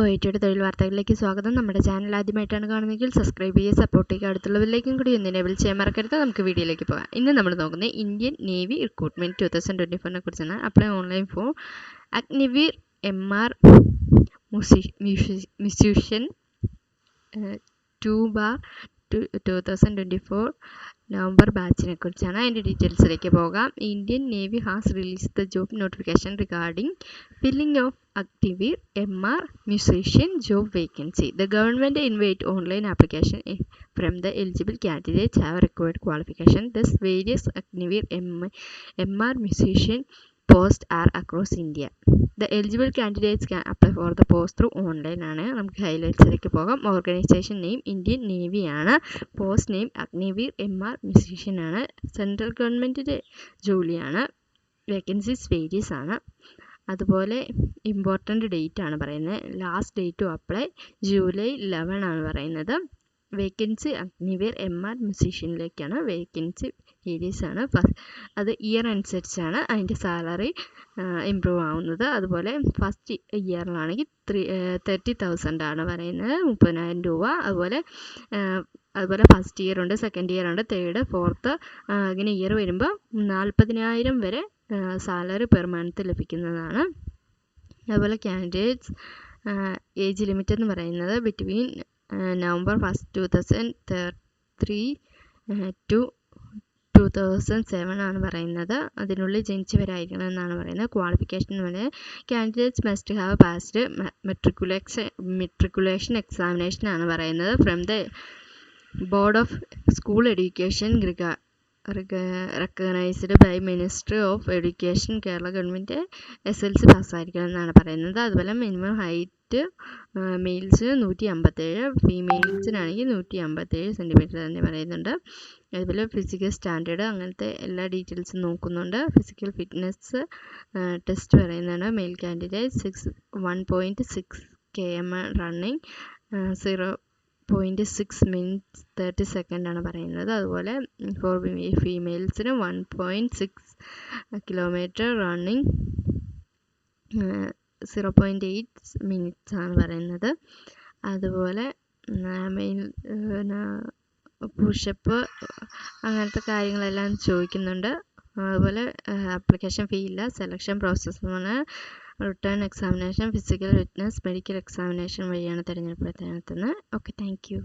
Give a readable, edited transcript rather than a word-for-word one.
ഒറ്റയുടെ തൊഴിൽ വാർത്തകളിലേക്ക് സ്വാഗതം. നമ്മുടെ ചാനൽ ആദ്യമായിട്ടാണ് കാണുന്നതെങ്കിൽ സബ്സ്ക്രൈബ് ചെയ്യുക, സപ്പോർട്ട് ചെയ്യുക, അടുത്തുള്ളവരിലേക്കും കൂടി ഒന്ന് എനേബിൾ ചെയ്യാൻ മറക്കരുത്. നമുക്ക് വീഡിയോയിലേക്ക് പോകാം. ഇന്ന് നമ്മൾ നോക്കുന്നത് ഇന്ത്യൻ നേവി റിക്രൂട്ട്മെന്റ് 2024 കുറിച്ചാണ്. Apply online for Agniveer MR musician 2/2024 November ബാച്ചിനെ കുറിച്ചാണ്. അതിൻ്റെ ഡീറ്റെയിൽസിലേക്ക് പോകാം. Indian navy has release the job notification regarding filling of Activir MR musician job vacancy. The government invite online application from the eligible candidates have required qualification. Thus, various Activir MR musician posts are across India. The eligible candidates can apply for the post through online ആണ്. നമുക്ക് ഹൈലൈറ്റ്സിലേക്ക് പോകാം. Organisation name Indian navy ആണ്. Post name Agniveer MR musician ആണ്. Central ഗവൺമെൻറ്റിൻ്റെ ജോലിയാണ്. Vacancies varies ആണ്. അതുപോലെ important date ആണ് പറയുന്നത്. Last date to apply July 11 ആണ് പറയുന്നത്. വേക്കൻസി അഗ്നിവീർ MR മ്യൂസിഷ്യനിലേക്കാണ്. വേക്കൻസി വേരീസ് ആണ്. അത് ഇയർ അനുസരിച്ചാണ് അതിൻ്റെ സാലറി ഇമ്പ്രൂവ് ആവുന്നത്. അതുപോലെ ഫസ്റ്റ് ഇയറിലാണെങ്കിൽ 30,000 ആണ് പറയുന്നത്, 30,000 രൂപ. അതുപോലെ ഫസ്റ്റ് ഇയർ ഉണ്ട്, സെക്കൻഡ് ഇയർ ഉണ്ട്, തേർഡ്, ഫോർത്ത്, ഇങ്ങനെ ഇയർ വരുമ്പോൾ 40,000 വരെ സാലറി പെർ മന്ത് ലഭിക്കുന്നതാണ്. അതുപോലെ കാൻഡിഡേറ്റ്സ് ഏജ് ലിമിറ്റ് എന്ന് പറയുന്നത് ബിറ്റ്വീൻ നവംബർ 1, 2003 ടു 2007 ആണ് പറയുന്നത്. അതിനുള്ളിൽ ജനിച്ചവരായിരിക്കണം എന്നാണ് പറയുന്നത്. ക്വാളിഫിക്കേഷൻ എന്ന് പറയുന്നത് candidates must have passed matriculation examination ആണ് പറയുന്നത് from the board of school education recognised by ministry of education. Kerala government SLC പാസ്സായിരിക്കണം എന്നാണ് പറയുന്നത്. അതുപോലെ മിനിമം ഹൈറ്റ് മെയിൽസിന് 157, ഫീമെയിൽസിനാണെങ്കിൽ 157 സെൻറ്റിമീറ്റർ തന്നെ പറയുന്നുണ്ട്. അതുപോലെ ഫിസിക്കൽ സ്റ്റാൻഡേർഡ് അങ്ങനത്തെ എല്ലാ ഡീറ്റെയിൽസും നോക്കുന്നുണ്ട്. ഫിസിക്കൽ ഫിറ്റ്നസ് ടെസ്റ്റ് പറയുന്നതാണ്. Male candidate 1.6 km running, 0.6 minutes 30 seconds ആണ് പറയുന്നത്. അതുപോലെ ഫോർ ഫീമെയിൽസിന് 1.6 kilometer റണ്ണിങ്, 0.8 minutes ആണ് പറയുന്നത്. അതുപോലെ പുഷപ്പ് അങ്ങനത്തെ കാര്യങ്ങളെല്ലാം ചോദിക്കുന്നുണ്ട്. അതുപോലെ ആപ്ലിക്കേഷൻ ഫീ ഇല്ല. സെലക്ഷൻ പ്രോസസ്സ് എന്ന് പറഞ്ഞാൽ written examination, physical fitness, medical examination വഴിയാണ് തിരഞ്ഞെടുപ്പ് നടത്തുന്നത്. Okay, thank you.